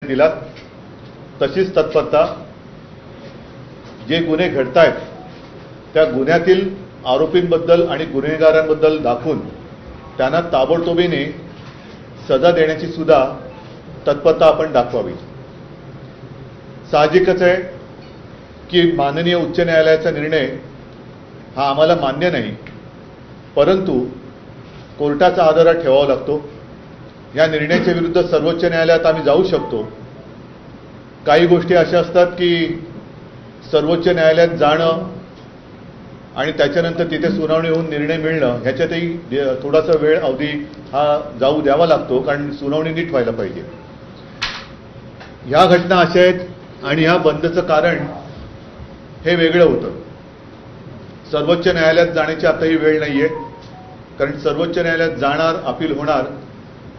दिला। तशीच तत्परता जे गुन्हे घडतायत त्या गुन्ह्यातील आरोपींबद्दल आणि गुन्हेगारांबद्दल दाखवून त्यांना ताबडतोबीने सजा देण्याची सुद्धा तत्परता आपण दाखवावी। साहजिकच आहे की माननीय उच्च न्यायालयाचा निर्णय हा आम्हाला मान्य नाही, परंतु कोर्टाचा आदर ठेवावा लागतो। या निर्णयाच्या विरुद्ध सर्वोच्च न्यायालयात आम्ही जाऊ शकतो। काही गोष्टी अशा असतात की सर्वोच्च न्यायालयात जाणं आणि त्याच्यानंतर तिथे सुनावणी होऊन निर्णय मिळणं ह्याच्यातही थोडासा वेळ अवधी हा जाऊ द्यावा लागतो, कारण सुनावणी नीट व्हायला पाहिजे। ह्या घटना अशा आहेत आणि ह्या बंदचं कारण हे वेगळं होतं। सर्वोच्च न्यायालयात जाण्याची आता ही वेळ नाहीये, कारण सर्वोच्च न्यायालयात जाणार, अपील होणार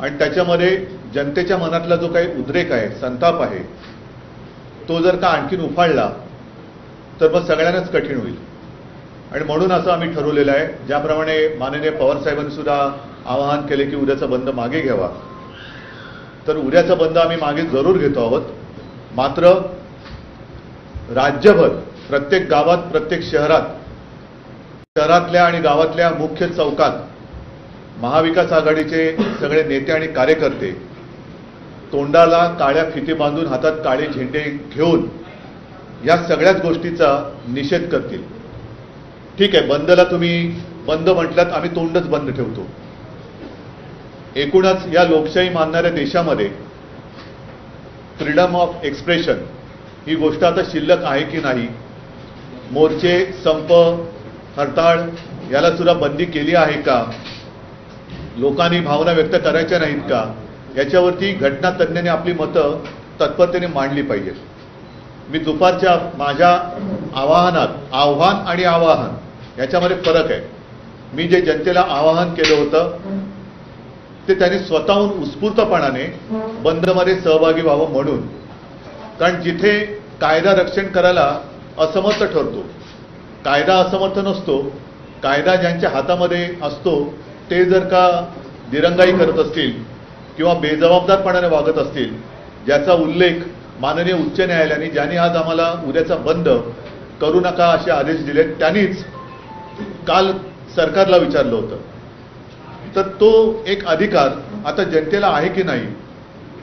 आणि त्याच्यामध्ये जनतेच्या मनातला जो काही उद्रेक आहे, संताप आहे, तो जर का आणखीन उफाळला तर मग सगळ्यांनाच कठीण होईल। आणि म्हणून असं आम्ही ठरवलेलं आहे, ज्याप्रमाणे माननीय पवार साहेबांनी सुद्धा आवाहन केले की उद्याचा बंद मागे घ्यावा, तर उद्याचा बंद आम्ही मागे जरूर घेतो आहोत। मात्र राज्यभर प्रत्येक गावात, प्रत्येक शहरातल्या आणि गावातल्या मुख्य चौकात महाविकास आघाडीचे सगळे नेते आणि कार्यकर्ते तोंडाला काळ्या फिती बांधून हातात काळे झेंडे घेऊन या सगळ्याच गोष्टीचा निषेध करतील। ठीक आहे, बंदला तुम्ही बंद म्हटलात, आम्ही तोंडच बंद ठेवतो। एकूणच या लोकशाही मानणाऱ्या देशामध्ये फ्रीडम ऑफ एक्सप्रेशन ही गोष्ट आता शिल्लक आहे की नाही, मोर्चे, संप, हरताळ याला सुद्धा बंदी केली आहे का, लोकांनी भावना व्यक्त करायच्या नाहीत का, याच्यावरती घटनातज्ञांनी आपली मतं तत्परतेने मांडली पाहिजेत। मी दुपारच्या माझ्या आव्हान आणि आवाहन याच्यामध्ये फरक आहे। मी जे जनतेला आवाहन केलं होतं ते त्यांनी स्वतःहून उत्स्फूर्तपणाने बंदमध्ये सहभागी व्हावं म्हणून, कारण जिथे कायदा रक्षण करायला असमर्थ ठरतो, कायदा असमर्थ नसतो, कायदा ज्यांच्या हातामध्ये असतो ते जर का दिरंगाई करत असतील किंवा बेजबाबदारपणाने वागत असतील, ज्याचा उल्लेख माननीय उच्च न्यायालयाने, ज्यांनी आज आम्हाला उद्याचा बंद करू नका असे आदेश दिले, त्यांनीच काल सरकारला विचारलं होतं। तर तो एक अधिकार आता जनतेला आहे की नाही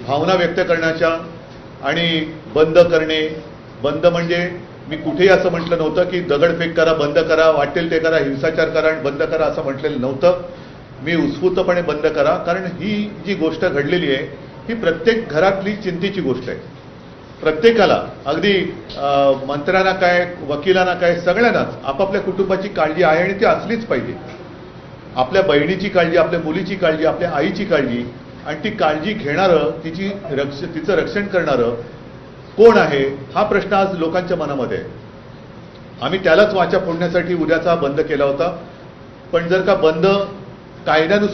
भावना व्यक्त करण्याच्या आणि बंद करणे। बंद म्हणजे मी कुठेही असं म्हटलं नव्हतं की दगडफेक करा, बंद करा, वाटेल ते करा, हिंसाचार करा आणि बंद करा असं म्हटलेलं नव्हतं। मी उत्स्फूर्तपणे बंद करा, कारण ही जी गोष्ट घडलेली आहे ही प्रत्येक घरातली चिंतेची गोष्ट आहे। प्रत्येकाला, अगदी मंत्र्यांना काय, वकिलांना काय, सगळ्यांनाच आपापल्या कुटुंबाची काळजी आहे आणि ती असलीच पाहिजे। आपल्या बहिणीची काळजी, आपल्या मुलीची काळजी, आपल्या आईची काळजी, आणि ती काळजी घेणारं, तिचं रक्षण करणारं कोण आहे हा प्रश्न आज लोकांच्या मनामध्ये आहे। आम्ही त्यालाच वाचा फोडण्यासाठी उद्याचा बंद केला होता। पण जर का बंद कायद्यानुसार